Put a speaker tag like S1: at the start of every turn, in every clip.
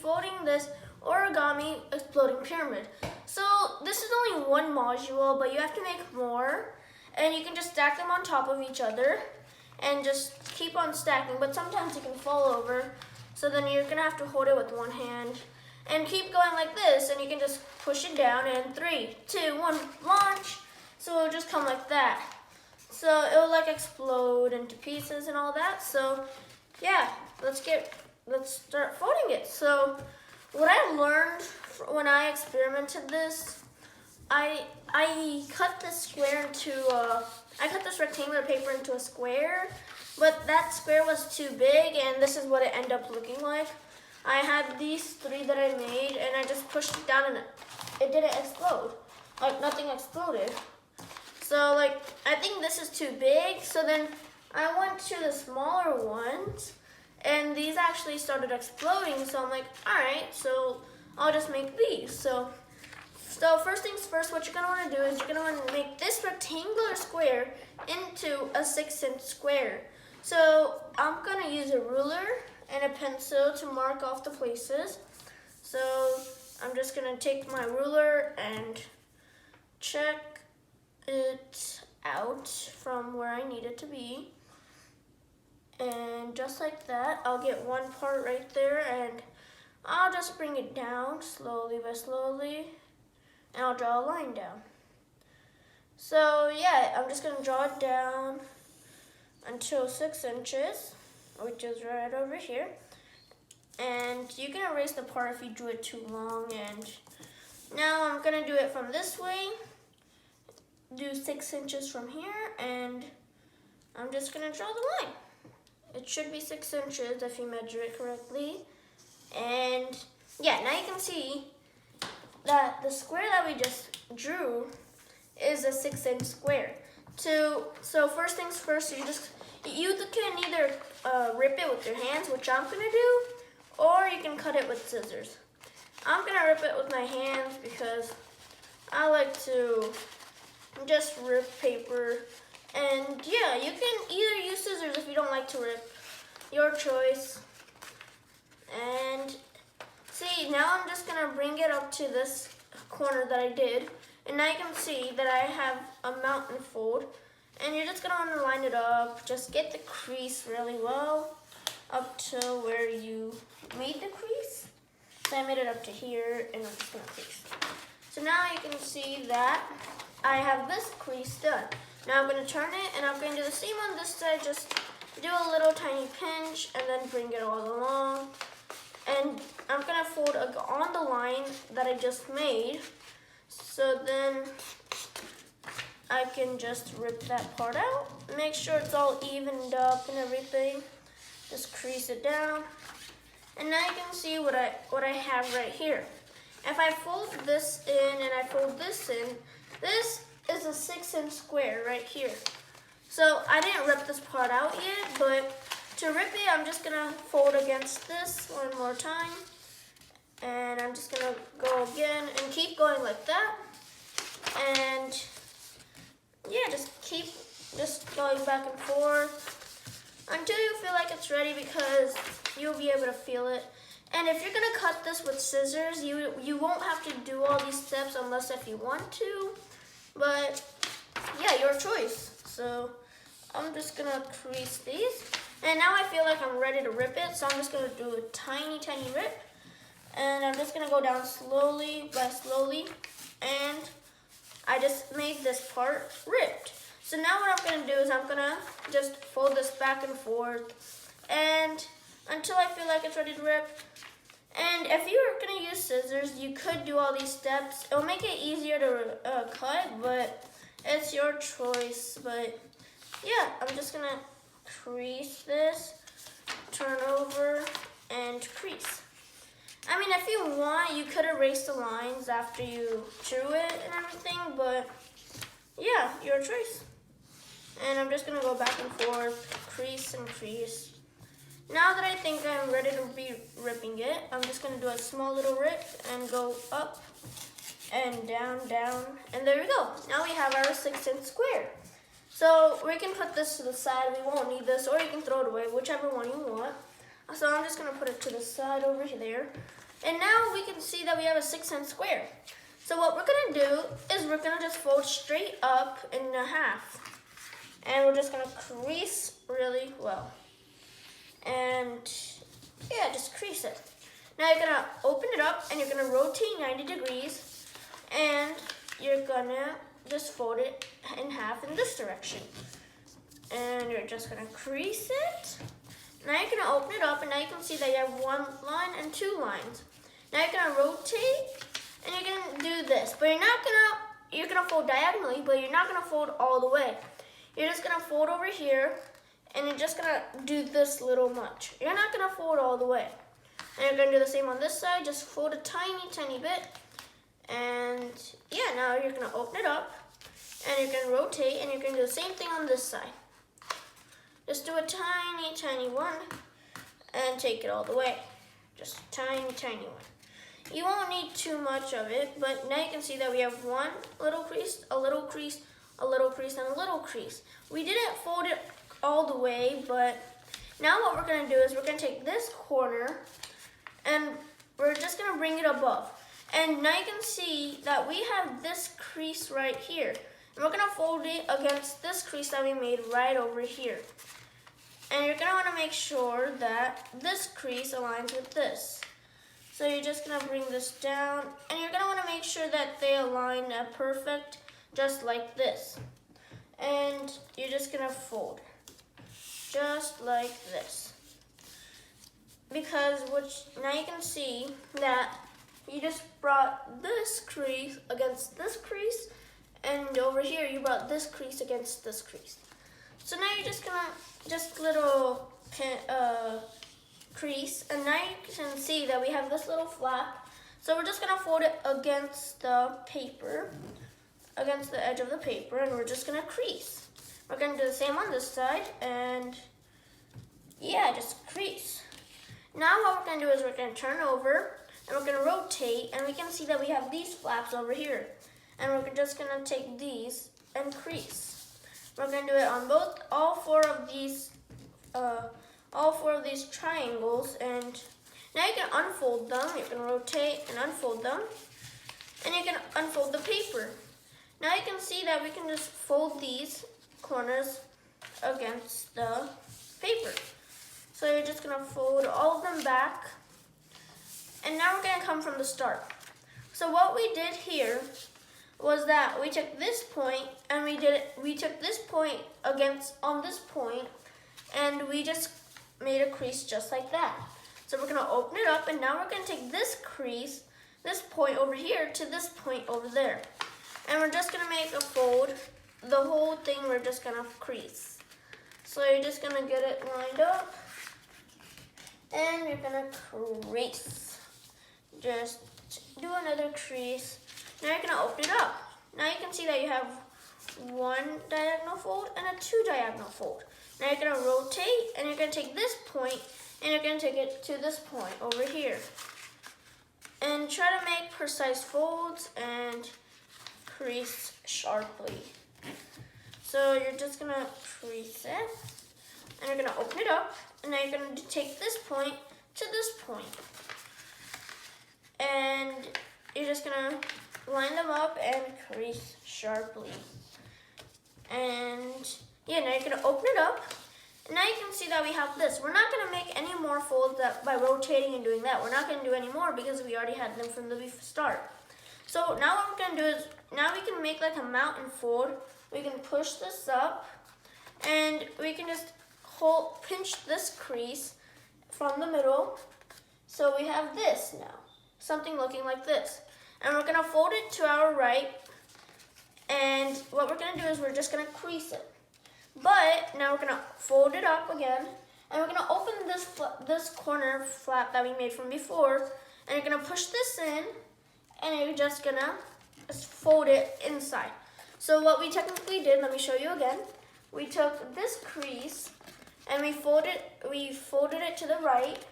S1: folding this origami exploding pyramid. So this is only one module, but you have to make more, and you can just stack them on top of each other and just keep on stacking, but sometimes it can fall over, so then you're gonna have to hold it with one hand and keep going like this, and you can just push it down, and 3, 2, 1, launch. So it'll just come like that. So it'll like explode into pieces and all that. So yeah, let's start folding it. So what I learned when I experimented this, I cut this square into I cut this rectangular paper into a square, but that square was too big, and this is what it ended up looking like. I had these 3 that I made, and I just pushed it down, and it didn't explode. Like, nothing exploded. So, like, I think this is too big, so then I went to the smaller ones, and these actually started exploding, so I'm like, alright, so I'll just make these. So first things first, what you're going to want to do is you're going to want to make this rectangular square into a 6-inch square. So I'm going to use a ruler and a pencil to mark off the places. So I'm just going to take my ruler and check it out from where I need it to be. And just like that, I'll get one part right there, and I'll just bring it down slowly by slowly, and I'll draw a line down. So yeah, I'm just gonna draw it down until 6 inches, which is right over here. And you can erase the part if you drew it too long. And now I'm gonna do it from this way, do 6 inches from here, and I'm just gonna draw the line. It should be 6 inches if you measure it correctly. And yeah, now you can see that the square that we just drew is a 6-inch square. So first things first, you can either rip it with your hands, which I'm gonna do, or you can cut it with scissors. I'm gonna rip it with my hands because I like to just rip paper. And yeah, you can either use scissors if you don't like to rip, your choice. And see, now I'm just gonna bring it up to this corner that I did, and now you can see that I have a mountain fold, and you're just gonna wanna line it up, just get the crease really well up to where you made the crease. So I made it up to here, and I'm just gonna crease. So now you can see that I have this crease done. Now I'm gonna turn it, and I'm gonna do the same on this side, just do a little tiny pinch, and then bring it all along. And I'm gonna fold on the line that I just made, so then I can just rip that part out. Make sure it's all evened up and everything. Just crease it down. And now you can see what I have right here. If I fold this in and I fold this in, this is a 6-inch square right here. So I didn't rip this part out yet, but to rip it, I'm just gonna fold against this one more time. And I'm just gonna go again and keep going like that. And yeah, just going back and forth until you feel like it's ready, because you'll be able to feel it. And if you're gonna cut this with scissors, you won't have to do all these steps unless if you want to. But yeah, your choice. So I'm just gonna crease these. And now I feel like I'm ready to rip it, so I'm just gonna do a tiny, tiny rip. And I'm just gonna go down slowly by slowly. And I just made this part ripped. So now what I'm gonna do is I'm gonna just fold this back and forth, and until I feel like it's ready to rip. And if you were gonna use scissors, you could do all these steps. It'll make it easier to cut, but it's your choice. But yeah, I'm just gonna crease this, turn over, and crease. I mean, if you want, you could erase the lines after you drew it and everything, but yeah, your choice. And I'm just gonna go back and forth, crease and crease. Now that I think I'm ready to be ripping it, I'm just gonna do a small little rip and go up and down, down, and there we go. Now we have our 6-inch square. So we can put this to the side, we won't need this, or you can throw it away, whichever one you want. So I'm just gonna put it to the side over there. And now we can see that we have a 6-cent square. So what we're gonna do is we're gonna just fold straight up in half. And we're just gonna crease really well. And yeah, just crease it. Now you're gonna open it up and you're gonna rotate 90 degrees and you're gonna just fold it in half in this direction. And you're just gonna crease it. Now you're gonna open it up and now you can see that you have 1 line and 2 lines. Now you're gonna rotate and you're gonna do this, but you're gonna fold diagonally, but you're not gonna fold all the way. You're just gonna fold over here and you're just gonna do this little much. You're not gonna fold all the way. And you're gonna do the same on this side, just fold a tiny bit. And yeah, now you're gonna open it up and you're gonna rotate and you're gonna do the same thing on this side. Just do a tiny one and take it all the way. Just tiny one. You won't need too much of it, but now you can see that we have 1 little crease, a little crease, a little crease, and a little crease. We didn't fold it all the way, but now what we're gonna do is we're gonna take this corner and we're just gonna bring it above. And now you can see that we have this crease right here. And we're gonna fold it against this crease that we made right over here. And you're gonna wanna make sure that this crease aligns with this. So you're just gonna bring this down and you're gonna wanna make sure that they align perfect, just like this. And you're just gonna fold, just like this. Because now you can see that you just brought this crease against this crease, and over here you brought this crease against this crease. So now you're just gonna little crease, and now you can see that we have this little flap. So we're just gonna fold it against the paper, against the edge of the paper, and we're just gonna crease. We're gonna do the same on this side, and yeah, just crease. Now what we're gonna do is we're gonna turn over, and we're gonna rotate, and we can see that we have these flaps over here. And we're just gonna take these and crease. We're gonna do it on all four of these triangles, and now you can unfold them. You can rotate and unfold them, and you can unfold the paper. Now you can see that we can just fold these corners against the paper. So you're just gonna fold all of them back, and now we're gonna come from the start. So what we did here was that we took this point and we took this point on this point, and we just made a crease just like that. So we're gonna open it up, and now we're gonna take this crease, this point over here to this point over there. And we're just gonna make a fold. The whole thing we're just gonna crease. So you're just gonna get it lined up, and you're gonna crease. Just do another crease. Now you're gonna open it up. Now you can see that you have 1 diagonal fold and a 2 diagonal fold. Now you're gonna rotate, and you're gonna take this point and you're gonna take it to this point over here. And try to make precise folds and crease sharply. So you're just gonna crease it, and you're gonna open it up, and now you're gonna take this point to this point. And you're just gonna line them up and crease sharply. And yeah, now you're gonna open it up. And now you can see that we have this. We're not gonna make any more folds by rotating and doing that. We're not gonna do any more because we already had them from the start. So now what we're gonna do is, now we can make like a mountain fold. We can push this up, and we can just pinch this crease from the middle. So we have this now, something looking like this. And we're gonna fold it to our right, and what we're gonna do is we're just gonna crease it. But now we're gonna fold it up again, and we're gonna open this corner flap that we made from before, and you're gonna push this in, and you're just gonna fold it inside. So what we technically did, let me show you again. We took this crease and we folded it to the right,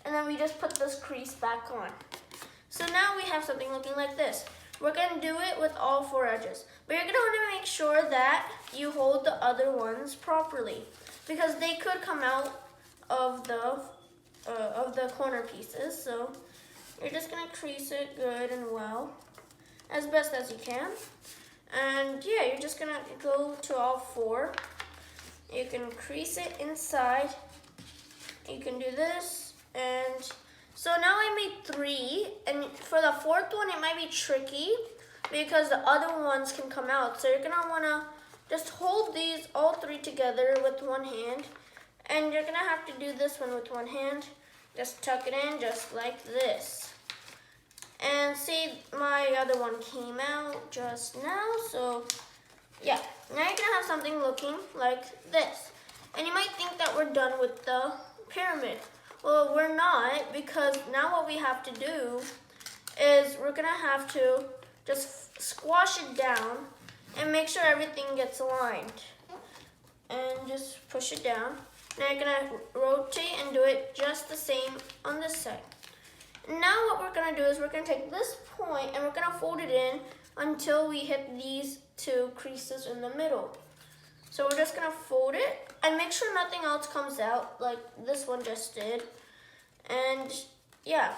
S1: and then we just put this crease back on. So now we have something looking like this. We're gonna do it with all 4 edges, but you're gonna wanna make sure that you hold the other ones properly, because they could come out of the corner pieces. So you're just gonna crease it good and well, as best as you can. And yeah, you're just gonna go to all 4. You can crease it inside. You can do this, and so now I made 3, and for the 4th one, it might be tricky because the other ones can come out. So you're gonna wanna just hold these all 3 together with one hand, and you're gonna have to do this one with one hand. Just tuck it in just like this. And see, my other one came out just now, so yeah. Now you're gonna have something looking like this. And you might think that we're done with the pyramid. Well, we're not, because now what we have to do is we're gonna have to just squash it down and make sure everything gets aligned. And just push it down. Now you're gonna rotate and do it just the same on this side. Now what we're gonna do is we're gonna take this point and we're gonna fold it in until we hit these 2 creases in the middle. So we're just gonna fold it and make sure nothing else comes out like this one just did. And yeah,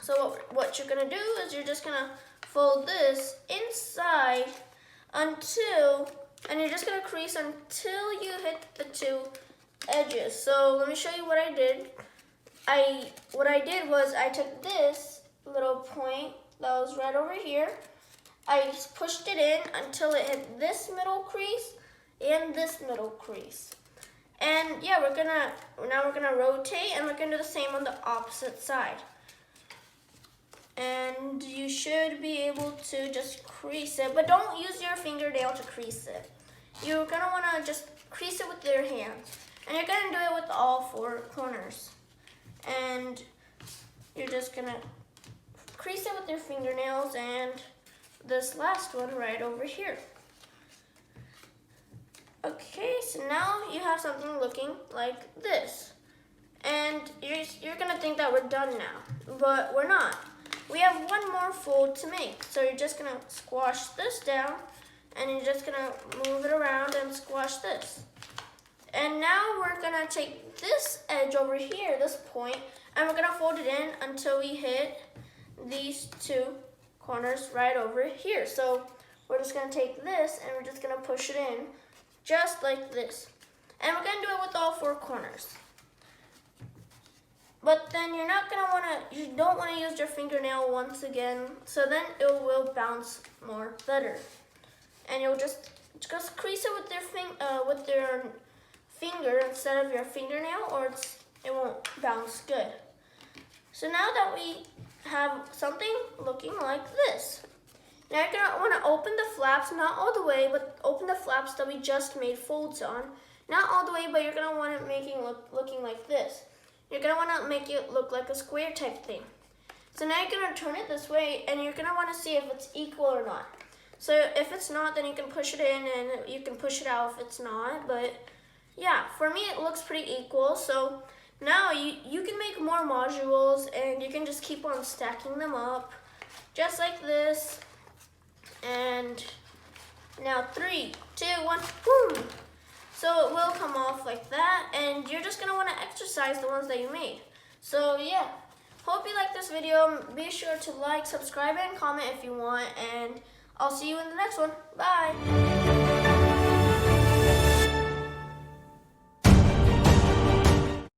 S1: so what you're gonna do is you're just gonna fold this inside until, and you're just gonna crease until you hit the 2 edges. So let me show you what I did. What I did was I took this little point that was right over here. I pushed it in until it hit this middle crease and this middle crease. And yeah, now we're gonna rotate, and we're gonna do the same on the opposite side. And you should be able to just crease it, but don't use your fingernail to crease it. You're gonna wanna just crease it with your hands. And you're gonna do it with all 4 corners. And you're just gonna crease it with your fingernails and this last one right over here. Okay, so now you have something looking like this. And you're gonna think that we're done now, but we're not. We have one more fold to make. So you're just gonna squash this down, and you're just gonna move it around and squash this. And now we're gonna take this edge over here, this point, and we're gonna fold it in until we hit these 2 corners right over here. So we're just gonna take this and we're just gonna push it in just like this. And we're gonna do it with all 4 corners. But then you don't wanna use your fingernail once again, so then it will bounce more better. And you'll just crease it with your finger instead of your fingernail, or it won't bounce good. So now that we have something looking like this, now you're gonna wanna open the flaps, not all the way, but open the flaps that we just made folds on. Not all the way, but you're gonna want it looking like this. You're gonna wanna make it look like a square type thing. So now you're gonna turn it this way, and you're gonna wanna see if it's equal or not. So if it's not, then you can push it in, and you can push it out if it's not, but yeah, for me it looks pretty equal. So now you can make more modules, and you can just keep on stacking them up just like this. And now 3, 2, 1, boom! So it will come off like that, and you're just gonna wanna exercise the ones that you made. So yeah, hope you like this video. Be sure to like, subscribe, and comment if you want, and I'll see you in the next one. Bye!